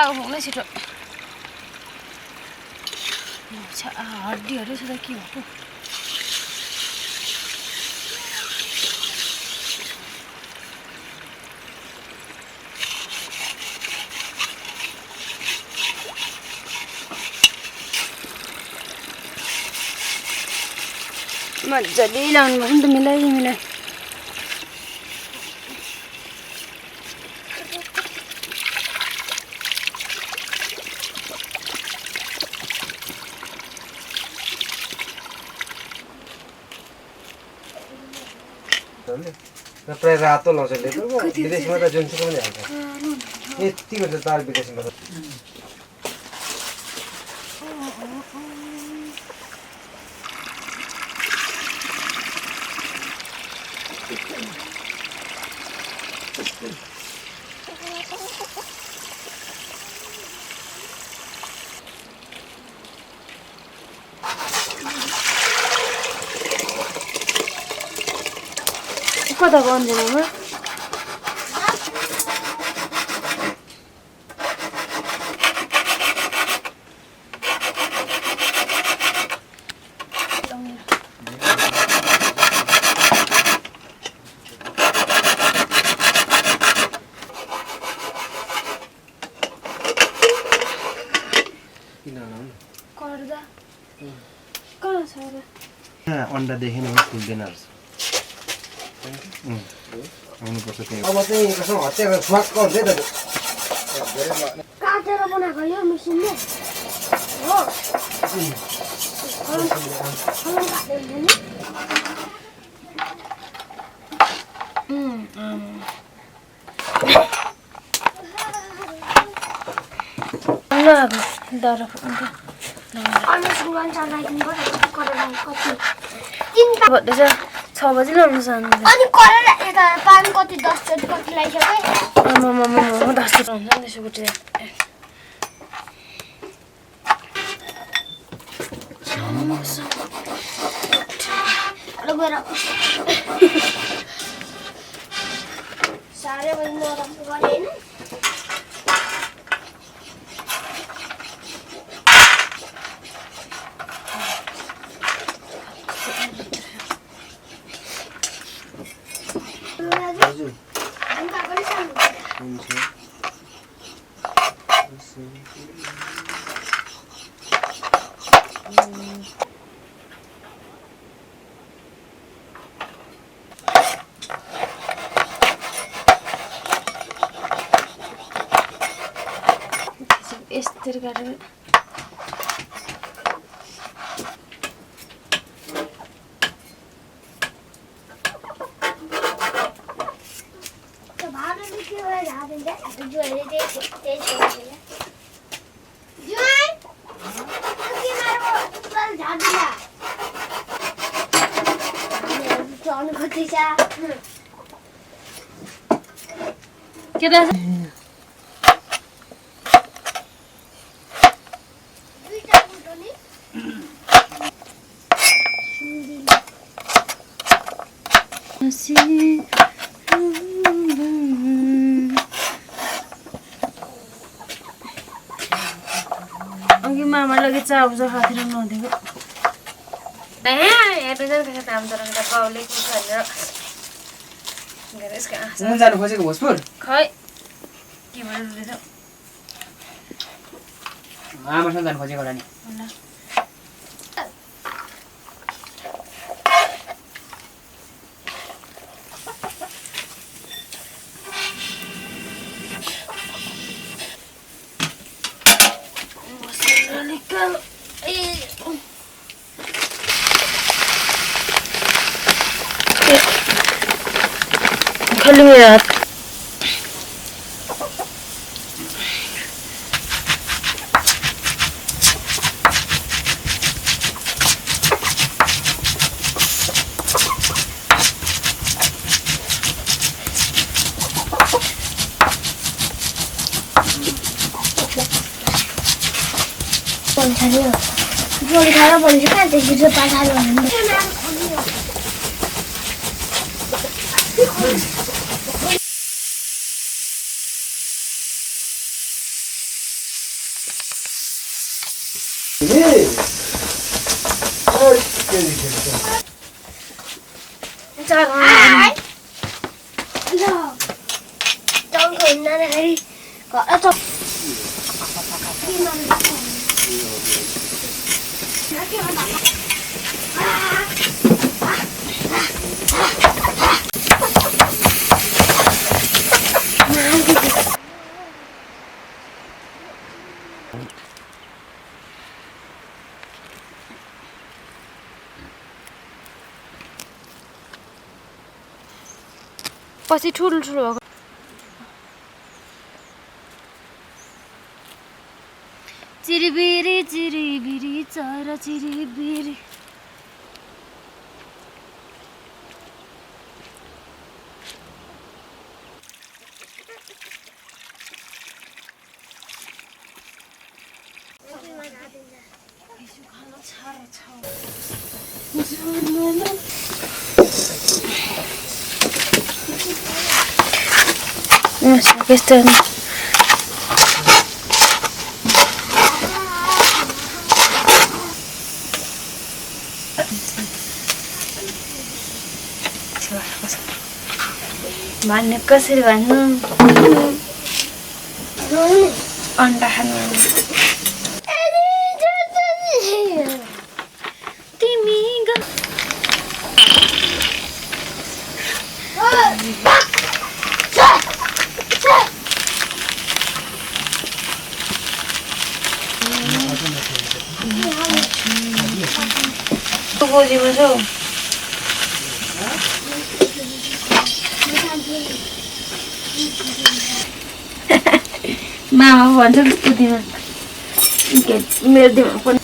हुँदै छिटो हड्डीहरू छ त के हो मजाले लाउनु पर्छ नि त मिलाई प्राय रातो लाउँछ लेबुको विदेशमा त जुनसुकै पनि हाल्छ यति गर्छ तार विदेशमा त कता गन्जनामा अन्डा देखेन भने फुल्दैन रहेछ आउनुपर्छ त्यहाँ अब चाहिँ कसो हत्या गरेर स्वाक्क हुन्छ है त काटेर बनाएको यो मिसिनले हो भन्दैछ 6 बजी ल्याउनु जानु अनि करेर यता पानी कति 10 चोटि कति लगाइसके म 10 चोटि हुन्छ नि त्यसो गुटे सारे बजी नरम गरे हैन यसरी गरेर के दास अघि मामा लगे चाउज खातिर नदिएको हेर्दै काम तर बाउले जानु खोजेको भोजपुर खै के भन्दैछ आमासँग जानु खोजेको होला नि खाली मेरा हाथ जोडी खाएर बोल्छ कहाँ चाहिँ जो पासाले भन्नु पछि ठुलो ठुलो भएको चिरिबिरी चिरिबिरी चरा चिरिबिरी यस्तो भन्ने कसरी भन्नु अन्डा खानु तिमी गोजी बस्यो मामा भन्छ बुद्धिमा मेरो दिमाग पनि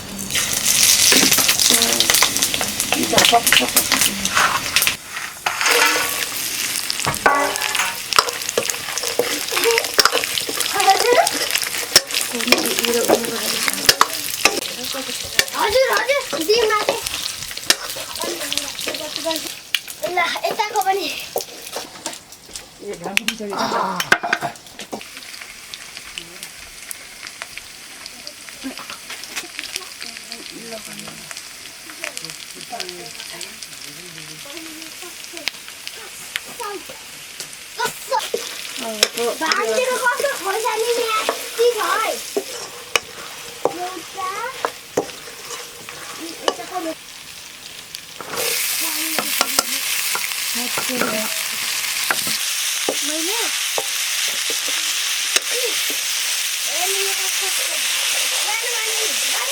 यताको पनि भान्जीको कस्तो खोर्सानी न्यास्टी छ है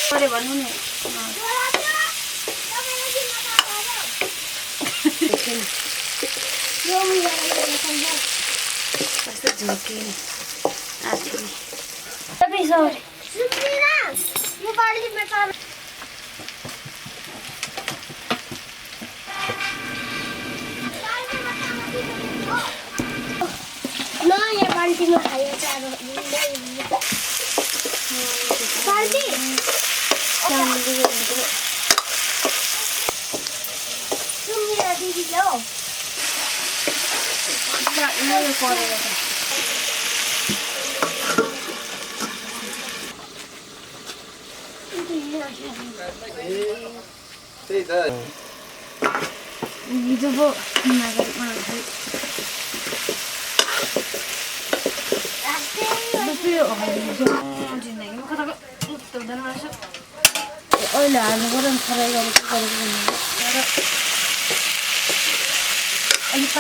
मैले भन्नु नि कस्तो झोके आखिरी तपाईँ सरी यो बाल्टीमा चल नयाँ बाल्टीमा खायो चारो बाल्टी सुमिरा दिदीले हो परेर त्यही त हिजो पो जिन्दगीमा कताको हुँदैन रहेछ अहिले हाल्नु पर्यो नि फ्राई गरेको अलिक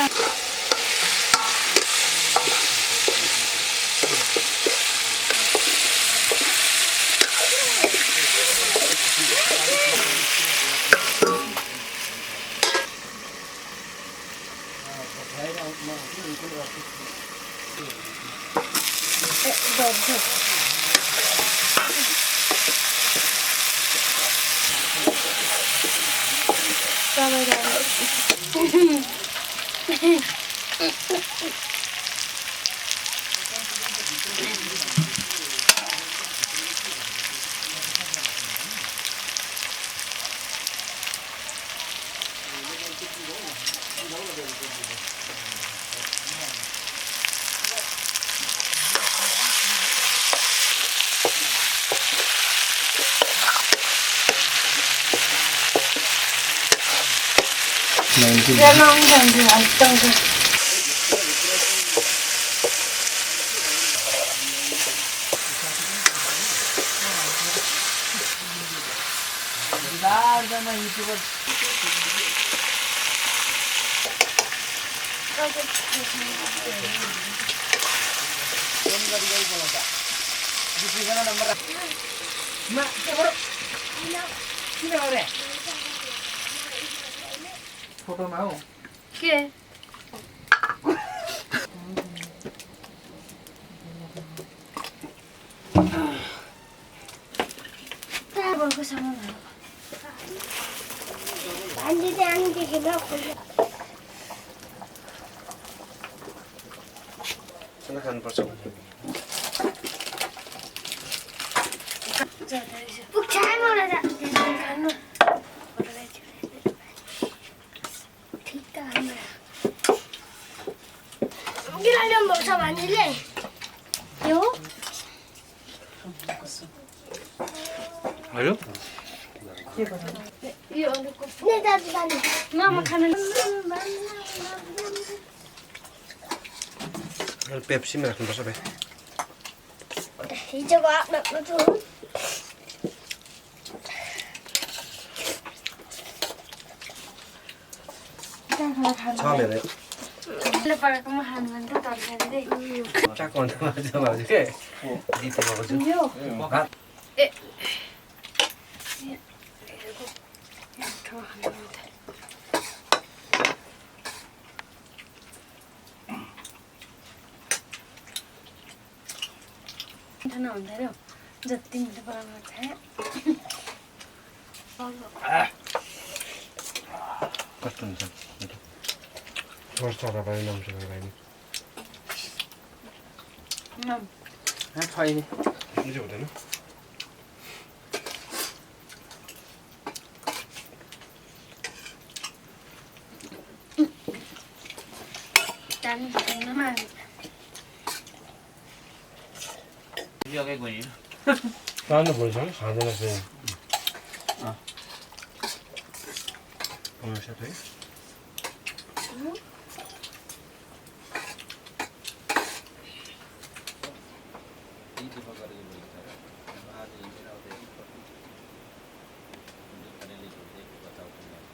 फोटोमा हो के ताबलको सामान भान्जी चाहिँ आनीदेखि ल खाना खानुपर्छ पुग्छ मलाई खानु ठिक त किन ल्याउनु भएको छ भान्जीले के हो हेलो यो अलिकको ने दाजु भान्जी म खाना पेप्सीमा राख्नुपर्छ भाइ हिजोको आफ्नो आफ्नो छु छ मेरो पकाएकोमा खानु भने त तरकारी चाको अन्त के दिते भएको छु ए खाना हुँदैन जति मिठो बनाउनु थाहा कस्तो हुन्छ वर्ष तपाईँ नाम्छु भाइ छैन बुझ्यो हुँदैन जानु सक्दैनमा जग्गै गयो खानु भइसक्यो खाँदैन फेरि साथै